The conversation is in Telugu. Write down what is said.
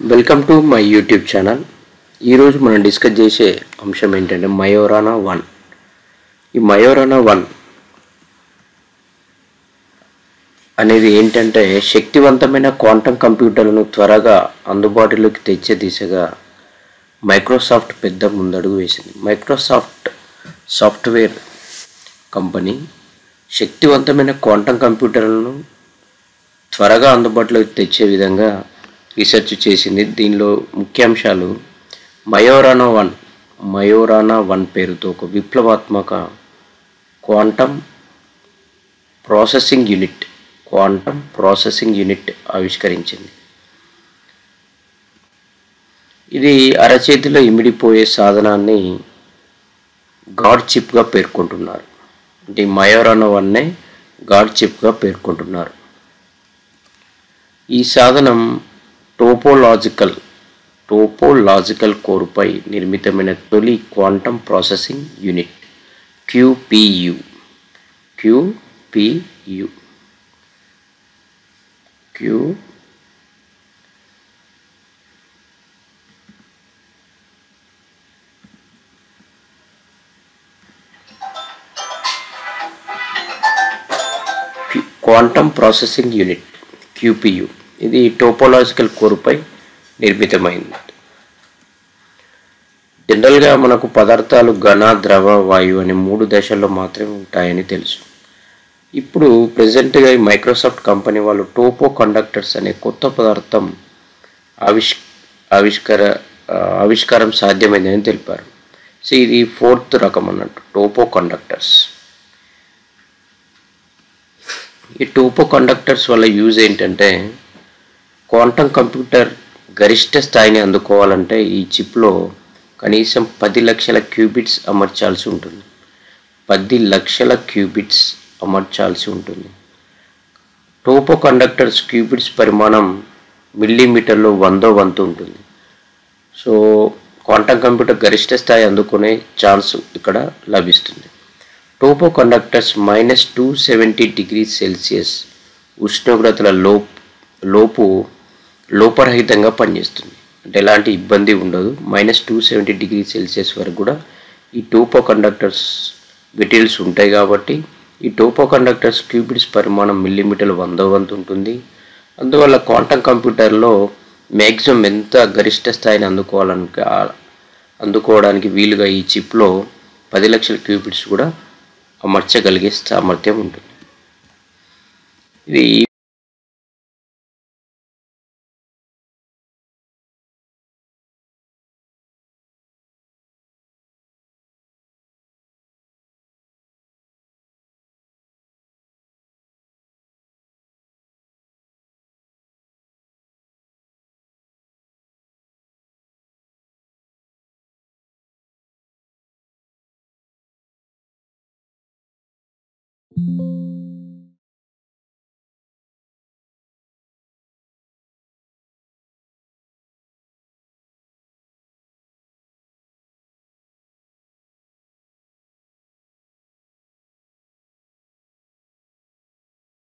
Welcome to my YouTube channel. ఈరోజు మనం డిస్కస్ చేసే అంశం ఏంటంటే మయోరానా 1. ఈ మయోరానా 1 అనేది ఏంటంటే శక్తివంతమైన క్వాంటం కంప్యూటర్లను త్వరగా అందుబాటులోకి తెచ్చే దిశగా మైక్రోసాఫ్ట్ పెద్ద ముందడుగు వేసింది. మైక్రోసాఫ్ట్ సాఫ్ట్వేర్ కంపెనీ శక్తివంతమైన క్వాంటం కంప్యూటర్లను త్వరగా అందుబాటులోకి తెచ్చే విధంగా రీసెర్చ్ చేసింది. దీనిలో ముఖ్యాంశాలు మయోరానా 1 పేరుతో ఒక విప్లవాత్మక క్వాంటం ప్రాసెసింగ్ యూనిట్ ఆవిష్కరించింది. ఇది అరచేతిలో ఇమిడిపోయే సాధనాన్ని గాడ్ చిప్గా పేర్కొంటున్నారు. అంటే మయోరానా 1నే గాడ్ చిప్గా పేర్కొంటున్నారు. ఈ సాధనం టోపోలాజికల్ కోర్పై నిర్మితమైన తొలి quantum processing unit QPU. Quantum processing unit QPU ఇది టోపోలాజికల్ కోర్పై నిర్మితమైంది. జనరల్గా మనకు పదార్థాలు ఘన, ద్రవ, వాయువు అనే 3 దశల్లో మాత్రమే ఉంటాయని తెలుసు. ఇప్పుడు ప్రెజెంట్గా ఈ మైక్రోసాఫ్ట్ కంపెనీ వాళ్ళు టోపో కండక్టర్స్ అనే కొత్త పదార్థం ఆవిష్కారం సాధ్యమైందని తెలిపారు. సో ఇది 4th రకం అన్నట్టు టోపో కండక్టర్స్. ఈ టోపో కండక్టర్స్ వల్ల యూజ్ ఏంటంటే క్వాంటం కంప్యూటర్ గరిష్ట స్థాయిని అందుకోవాలంటే ఈ చిప్లో కనీసం 10 లక్షల క్యూబిట్స్ అమర్చాల్సి ఉంటుంది. 10 లక్షల క్యూబిట్స్ అమర్చాల్సి ఉంటుంది. టోపో కండక్టర్స్ క్యూబిట్స్ పరిమాణం మిల్లీమీటర్లో 100వ వంతు ఉంటుంది. సో క్వాంటం కంప్యూటర్ గరిష్ట స్థాయి అందుకునే ఛాన్స్ ఇక్కడ లభిస్తుంది. టోపో కండక్టర్స్ -270 డిగ్రీ సెల్సియస్ ఉష్ణోగ్రతల లోపరహితంగా పనిచేస్తుంది. అంటే ఎలాంటి ఇబ్బంది ఉండదు. -270 డిగ్రీ సెల్సియస్ వరకు కూడా ఈ టోపో కండక్టర్స్ మెటీరియల్స్ ఉంటాయి. కాబట్టి ఈ టోపో కండక్టర్స్ క్యూబిట్స్ పరిమాణం మిల్లీమీటర్ల 100వ వంతు ఉంటుంది. అందువల్ల క్వాంటం కంప్యూటర్లో మ్యాక్సిమం ఎంత గరిష్ట స్థాయిని అందుకోవడానికి వీలుగా ఈ చిప్లో 10 లక్షల క్యూబిట్స్ కూడా అమర్చగలిగే సామర్థ్యం ఉంటుంది. ఇది